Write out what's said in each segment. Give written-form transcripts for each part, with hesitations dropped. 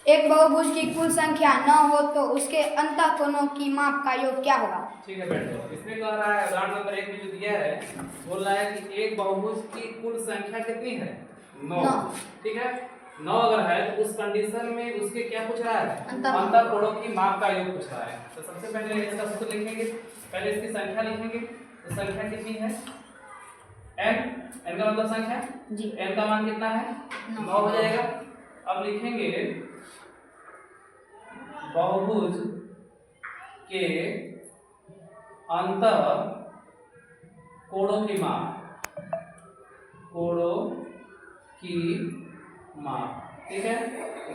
एक बहुभुज की कुल संख्या 9 हो तो उसके अंतःकोणों की माप का योग क्या होगा? ठीक है बैठ जाओ। इसमें कह रहा है उदाहरण नंबर 1 में जो दिया है, बोल रहा है कि एक बहुभुज की कुल संख्या कितनी है? 9। ठीक है, 9 अगर है तो उस कंडीशन में उसके क्या पूछ रहा है? अंतःकोणों की माप का योग पूछ रहा है। तो सबसे पहले इसका सूत्र लिखेंगे, पहले इसकी संख्या लिखेंगे। तो संख्या कितनी है? n का मतलब संख्या जी। n का मान कितना है? 9 हो जाएगा। अब लिखेंगे बहुभुज के अंतःकोणों की माप, कोणों की माप। ठीक है,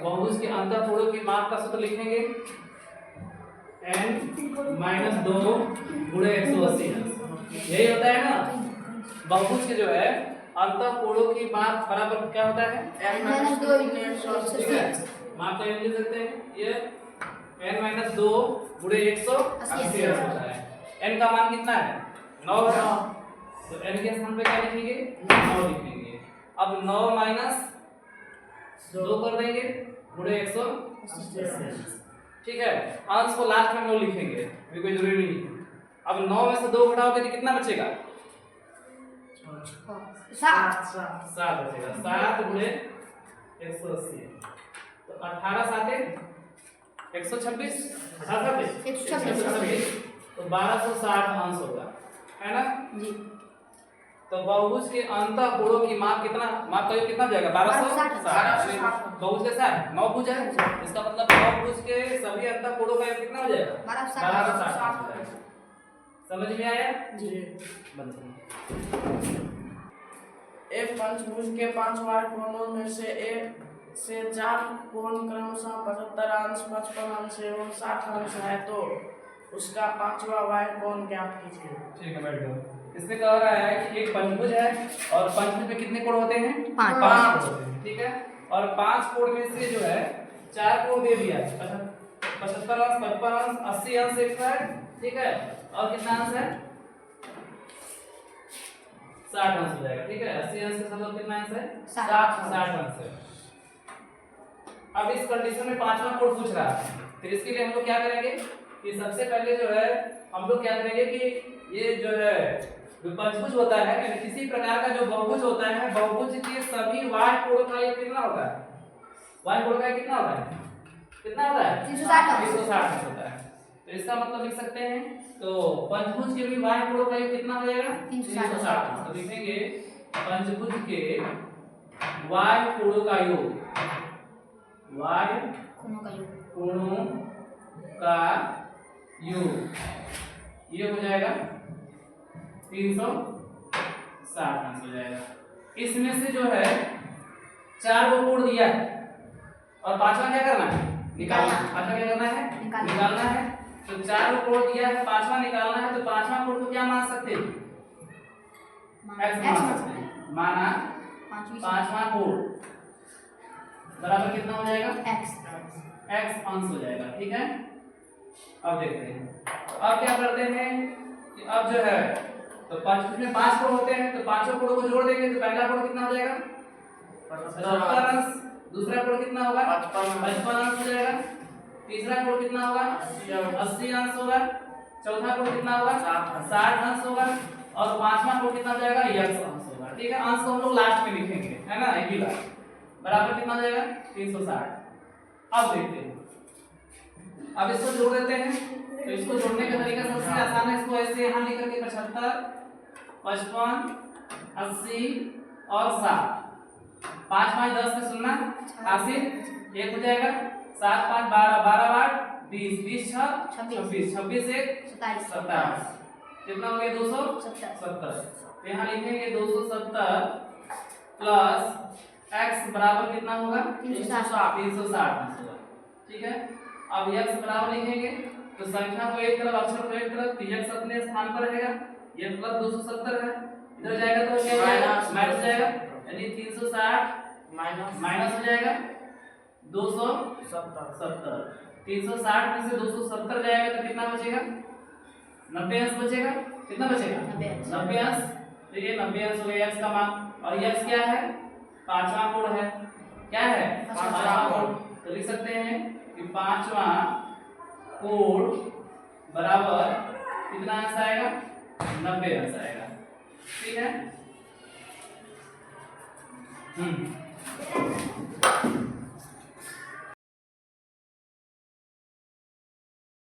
बहुभुज के अंतःकोणों की माप का सूत्र लिखेंगे n - 2 गुणे 180। यही होता है ना, बहुभुज के जो है अंतःकोणों की माप बराबर क्या होता है? n-2 गुणे 180। माप का योग लिख सकते हैं, ये n-2 गुणे 180 होता है। n का मान कितना है? 9 है, तो n के स्थान पे क्या लिखेंगे? 9 लिखेंगे। अब 9 - 2 कर देंगे गुणे 180। ठीक है, अंश को लास्ट में 9 लिखेंगे, अभी कोई जरूरी नहीं है। अब 9 में से 2 घटाओगे तो कितना बचेगा? 7 बचेगा। 7 गुणे 180 तो 18 साते 126, 126 तो 1260 अंश होगा, है ना जी। तो बहुभुज के अंतःकोणों की माप कितना, माप का योग कितना हो जाएगा? 1260। बहुभुज कैसा है? 9 भुज है, इसका मतलब बहुभुज के सभी अंतःकोणों का योग कितना हो जाएगा? 1260। समझ में आया जी। एक पंचभुज के 5 वार कोणों में से एक से 4 कोण क्रमशः 75 अंश, 55 अंश एवं 60 अंश है तो उसका 5वां वार कोण ज्ञात कीजिए। ठीक है, बैठ जाओ। इसमें कह रहा है कि एक पंचभुज है और पंचभुज में कितने कोण होते हैं? 5 कोण होते हैं। ठीक है, और 5 कोण में से जो है 4 कोण दे दिया है, 75 अंश, 55 अंश, 80 अंश एक है। ठीक है, और कितना अंश है? 60 अंश हो जाएगा। ठीक है, 80 अंश का मतलब कितना अंश है? 60 अंश है। अब इस कंडीशन में 5वां कोण पूछ रहा है, फिर इसके लिए हम लोग क्या करेंगे कि सबसे पहले जो है हम लोग क्या करेंगे कि ये जो है पंचभुज होता है, यानी किसी प्रकार का जो बहुभुज होता है, बहुभुज के सभी वार कोणों का योग कितना होता है? वार कोण का कितना होता है? कितना होता है? 360 होता है। तो इसका मतलब लिख सकते हैं, तो पंचभुज के भी वार कोणों का योग कितना हो जाएगा? 360। तो लिखेंगे पंचभुज के वार कोणों का योग, वार कोणों का योग ये हो जाएगा 360 अंश हो जाएगा। इसमें से जो है 4 को कोण दिया है और 5वां क्या करना है? निकालना। 5वां क्या करना है? निकालना है। तो 4 को कोण दिया है, 5वां निकालना है, तो 5वां कोण को क्या मान सकते हैं? x मान सकते हैं। माना 5वां कोण बराबर कितना हो जाएगा? x अंश हो जाएगा। ठीक है, अब देखते हैं। अब क्या करते हैं कि अब जो है तो पंचभुज में 5 कोण होते हैं, तो पांचों कोणों को जोड़ देंगे तो पहला कोण कितना हो जाएगा? 70 अंश। दूसरा कोण कितना होगा? 55 अंश हो जाएगा। तीसरा कोण कितना होगा? 80 अंश होगा। चौथा कोण कितना होगा? 60 अंश होगा। और 5वां कोण कितना हो जाएगा? 1 अंश होगा। ठीक है, अंश को हम लोग लास्ट में लिखेंगे, है ना, एक ही बार बराबर कितना हो जाएगा? 360। अब देखते हैं, अब इसको जोड़ देते हैं। तो इसको जोड़ने का तरीका सबसे आसान है, इसको ऐसे यहाँ लिख करके 75, 55, 80 और 60। 5 5 10 में सुनना 80 1 हो जाएगा। 7 5 12 12 8 20 20 6 26 26 1 27 कितना हो गया? 270। तो यहाँ लिखेंगे 270 प्लस x बराबर कितना होगा? 360। ठीक है, अब x बराबर लिखेंगे तो संख्या को एक तरफ, अक्षर को एक तरफ, तो x अपने स्थान पर रहेगा। ये प्लस 270 है, इधर जाएगा तो क्या जाएगा? माइनस जाएगा, यानी 360 माइनस हो जाएगा 270। 360 में से 270 जाएगा तो कितना बचेगा? 90 अंश बचेगा। कितना बचेगा? 90 अंश। तो ये 90 अंश हो गया x का मान। और x क्या है? 5वां कोण है। क्या है? 5वां कोण। तो लिख सकते सकते हैं कि 5वां कोण बराबर कितना अंश आएगा, 90 अंश आएगा। ठीक है।